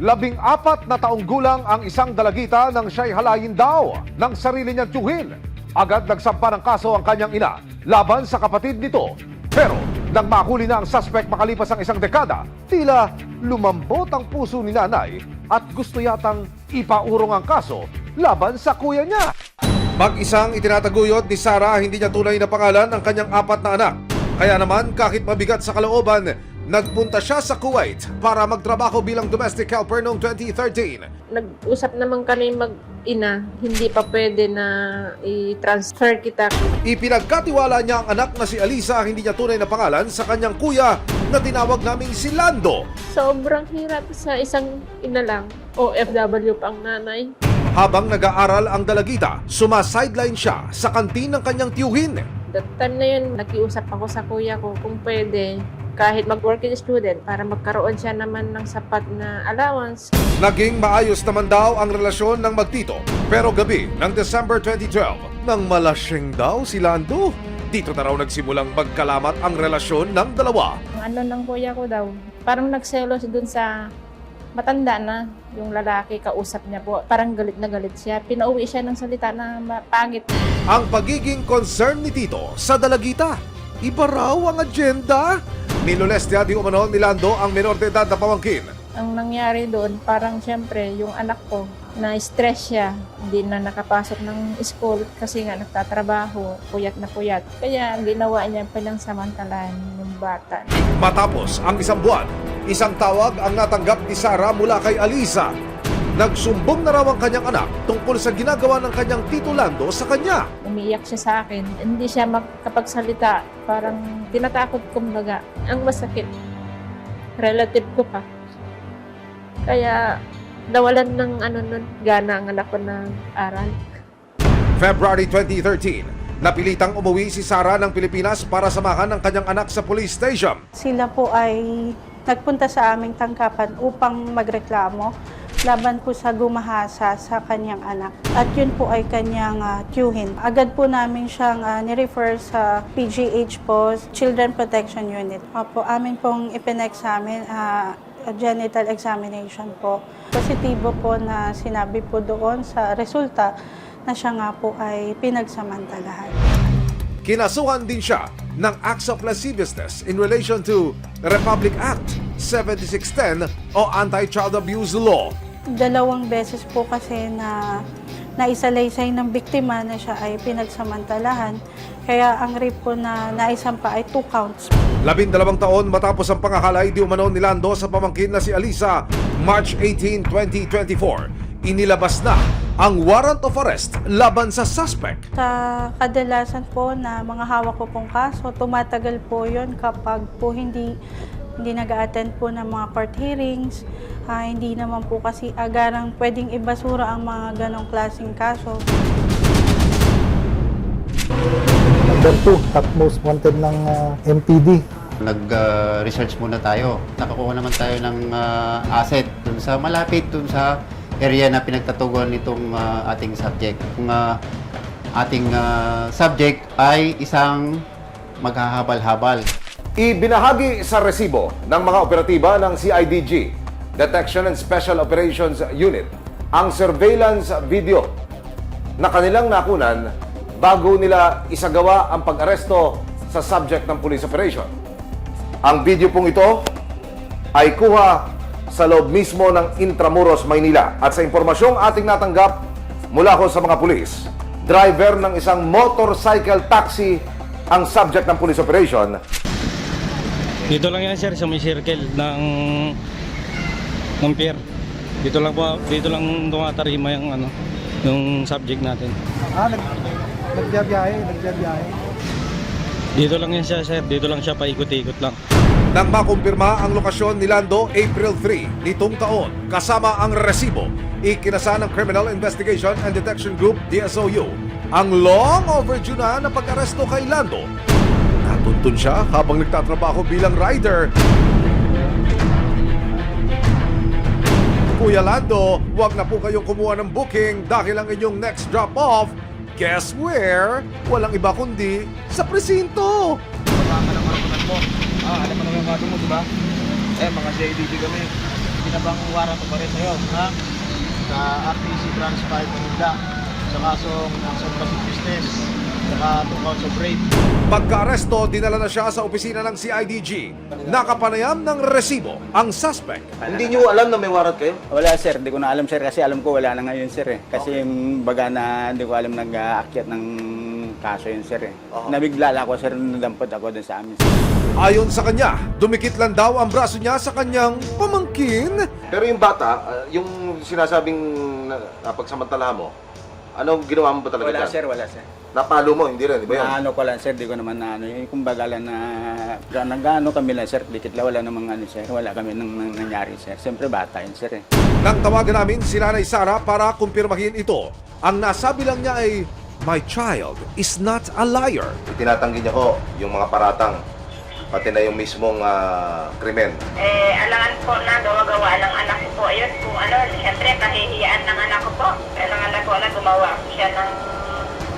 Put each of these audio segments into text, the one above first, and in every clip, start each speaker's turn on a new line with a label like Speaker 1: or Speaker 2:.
Speaker 1: 14 na taong gulang ang isang dalagita nang siya'y halayin daw ng sarili niyang tiyuhin. Agad nagsampa ng kaso ang kanyang ina laban sa kapatid nito. Pero nang mahuli na ang suspect makalipas ang isang dekada, tila lumambot ang puso ni nanay at gusto yatang ipaurong ang kaso laban sa kuya niya. Mag-isang itinataguyod ni Sarah hindi niya tunay na pangalan ang kanyang 4 na anak. Kaya naman kahit mabigat sa kalooban, nagpunta siya sa Kuwait para magtrabaho bilang domestic helper noong 2013.
Speaker 2: Nag-usap naman kami mag-ina, hindi pa pwede na i-transfer kita.
Speaker 1: Ipinagkatiwala niya ang anak na si Alisa, hindi niya tunay na pangalan, sa kanyang kuya na tinawag naming si Lando.
Speaker 2: Sobrang hirap sa isang ina lang. OFW pang nanay.
Speaker 1: Habang nag-aaral ang dalagita, sumasideline siya sa kantin ng kanyang tiyuhin.
Speaker 2: That time na yun, nakiusap ako sa kuya ko kung pwede, kahit mag-working student, para magkaroon siya naman ng sapat na allowance.
Speaker 1: Naging maayos naman daw ang relasyon ng magtito. Pero gabi ng December 2012, nang malasing daw si Lando, dito na raw nagsimulang magkalamat ang relasyon ng dalawa.
Speaker 2: Ang ano ng kuya ko daw, parang nagselos dun sa matanda na yung lalaki, kausap niya po. Parang galit na galit siya. Pinauwi siya ng salita na pangit.
Speaker 1: Ang pagiging concern ni Tito sa dalagita, iba raw ang agenda. Nilolestya di umano ni Lando ang menor de edad na pamangkin.
Speaker 2: Ang nangyari doon, parang siyempre yung anak ko, na-stress siya. Hindi na nakapasok ng school kasi nga nagtatrabaho, puyat na puyat. Kaya ang ginawa niya panangsamantalahan yung bata.
Speaker 1: Matapos ang isang buwan, isang tawag ang natanggap ni Sarah mula kay Alisa. Nagsumbong na raw ang kanyang anak tungkol sa ginagawa ng kanyang Tito Lando sa kanya.
Speaker 2: Umiiyak siya sa akin. Hindi siya makapagsalita. Parang tinatakot kumbaga. Ang masakit, relative ko pa. Kaya nawalan ng gana ang anak ko ng aral.
Speaker 1: February 2013, napilitang umuwi si Sarah ng Pilipinas para samahan ang kanyang anak sa police station.
Speaker 3: Sila po ay nagpunta sa aming tangkapan upang magreklamo laban po sa gumahasa sa kanyang anak. At yun po ay kanyang tiyuhin. Agad po namin siyang nirefer sa PGH po, Children Protection Unit. Opo, amin pong ipin-examine, genital examination po. Positibo po na sinabi po doon sa resulta na siya nga po ay pinagsamantalahan.
Speaker 1: Kinasuhan din siya ng acts of lasciviousness in relation to Republic Act 7610 o Anti-Child Abuse Law.
Speaker 3: 2 beses po kasi na naisalaysay ng biktima na siya ay pinagsamantalahan. Kaya ang rape po na naisampa ay 2 counts.
Speaker 1: 12 taon matapos ang pangahalay di umano ni Lando sa pamangkin na si Alisa, March 18, 2024, inilabas na ang warrant of arrest laban sa suspect.
Speaker 3: Sa kadalasan po na mga hawak ko pong kaso, tumatagal po yun kapag po hindi nag-a-attend po ng mga court hearings. Hindi naman po kasi agarang pwedeng ibasura ang mga ganong klaseng kaso.
Speaker 4: Number 2, top most wanted ng MPD.
Speaker 5: Nag-research muna tayo. Nakakuha naman tayo ng asset dun sa malapit dun sa area na pinagtatuguan nitong ating subject. Kung ating subject ay isang maghahabal-habal.
Speaker 1: Ibinahagi sa resibo ng mga operatiba ng CIDG, Detection and Special Operations Unit, ang surveillance video na kanilang nakunan bago nila isagawa ang pag-aresto sa subject ng police operation. Ang video pong ito ay kuha sa loob mismo ng Intramuros, Maynila. At sa impormasyong ating natanggap mula ko sa mga pulis, driver ng isang motorcycle taxi ang subject ng police operation.
Speaker 6: Dito lang yan sir, sa may circle ng pier. Dito lang tumatarima yung subject natin.
Speaker 4: Nagbiyahe.
Speaker 6: Dito lang yan siya sir, dito lang siya paikot-ikot lang.
Speaker 1: Nang makumpirma ang lokasyon ni Lando April 3 nitong taon, kasama ang resibo, ikinasa ng Criminal Investigation and Detection Group, DSOU, ang long overdue na pag-aresto kay Lando. Natuntun siya habang nagtatrabaho bilang rider. Kuya Lando, huwag na po kayong kumuha ng booking dahil ang inyong next drop-off, guess where? Walang iba kundi sa presinto.
Speaker 7: Alam mo naman mo, di ba? Mga CIDG kami. na bang warrant of arrest sa'yo, ha? Sa RTC Branch 5 Manila, sa kasong subversive business, saka 2 counts of rape.
Speaker 1: Pagka-aresto, dinala na siya sa opisina ng CIDG. Nakapanayam ng resibo ang suspect.
Speaker 8: Hindi nyo alam na may warrant kayo?
Speaker 9: Wala sir, hindi ko na alam sir kasi alam ko wala na ngayon sir eh. Kasi yung baga na hindi ko alam nag-aakyat ng kaso yun sir eh. Nabigla lang ako sir, nadampot ako dun sa amin.
Speaker 1: Ayon sa kanya, dumikit lang daw ang braso niya sa kanyang pamangkin.
Speaker 8: Pero yung bata, yung sinasabing napagsamantala mo, anong ginawa mo ba talaga
Speaker 9: Wala
Speaker 8: dyan?
Speaker 9: sir, wala sir.
Speaker 8: Napalo mo, hindi rin, di ba yun?
Speaker 9: Naano ko lang sir, di ko naman naano. Yung kumbaga lang na nag-ano kami lang sir, dikit lang wala namang ano sir. Wala kami nang nangyari sir. Siyempre bata yun sir eh.
Speaker 1: Nang tawagan namin si Nanay Sara para kumpirmahin ito, ang nasabi lang niya ay, "My child is not a liar."
Speaker 8: Tinatanggi niya ho yung mga paratang, pati na yung mismong krimen.
Speaker 10: Alangan po na gawa ng anak ko po. Ayun po, siyempre kahihiyaan ng anak ko po. Alangan po na gumawa siya ng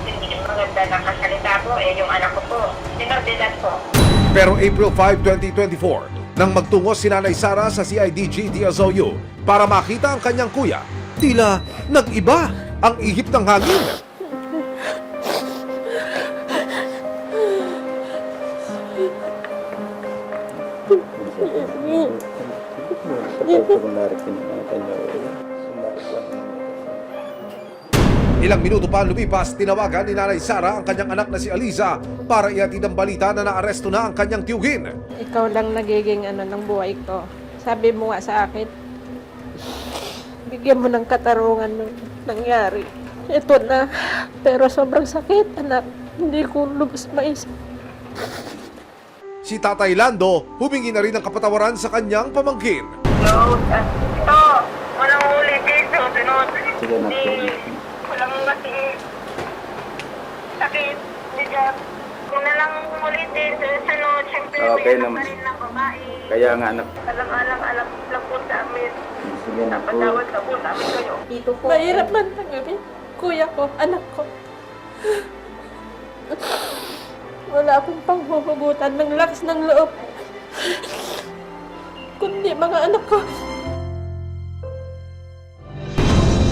Speaker 10: hindi maganda na kasalita po. Yung anak ko po, sinordilan po.
Speaker 1: Pero April 5, 2024, nang magtungo si Nanay Sara sa CIDG DSOU para makita ang kanyang kuya, tila nag-iba ang ihip ng hangin. Ilang minuto pa lumipas, tinawagan ni Nanay Sara ang kanyang anak na si Aliza para ihatid ang balita na naaresto na ang kanyang tiyuhin.
Speaker 2: Ikaw lang nagiging ng buhay ko. Sabi mo nga sa akin, bigyan mo ng katarungan ng nangyari. Ito na, pero sobrang sakit, anak. Hindi ko lubos maisip.
Speaker 1: Si Tatay Lando humingi na rin ng kapatawaran sa kanyang pamangkin.
Speaker 10: No, ito, walang ulit dito. Hindi, walang kasi sakit. Diyan, kung na lang ulitin sa sunod, siyempre
Speaker 9: Okay
Speaker 10: may
Speaker 9: naman.
Speaker 10: anak pa rin ng babae.
Speaker 9: Kaya nga anak.
Speaker 10: Alam lang po sa amin. Napatawad ka po namin kayo. Dito po.
Speaker 2: Mahirap man tanggapin. Kuya ko, anak ko. Wala akong panghuhugutan ng lakas ng loob. Kundi mga anak ko.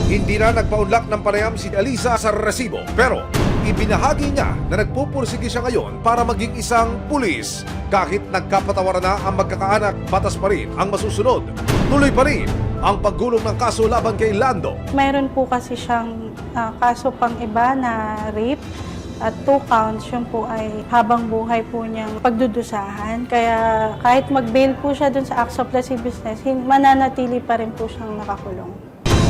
Speaker 1: Hindi na nagpaunlak ng panayam si Aliza sa resibo, pero ibinahagi niya na nagpupursige siya ngayon para maging isang pulis. Kahit nagkapatawaran na ang magkakaanak, batas pa rin ang masusunod. Tuloy pa rin ang paggulong ng kaso laban kay Lando.
Speaker 3: Mayroon po kasi siyang kaso pang iba na rape at 2 counts. Yun po ay habang buhay po niyang pagdudusahan. Kaya kahit mag-bail po siya dun sa acts of lascivious business, mananatili pa rin po siyang nakakulong.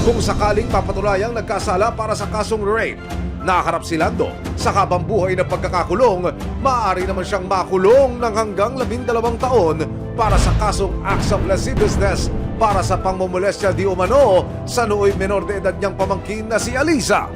Speaker 1: Kung sakaling papatulayang nagkasala para sa kasong rape, nakaharap si Lando sa habang buhay na pagkakakulong, maaari naman siyang makulong ng hanggang 12 taon para sa kasong acts of lasciviousness para sa pangmomolestya di umano sa nooy menor de edad niyang pamangkin na si Aliza.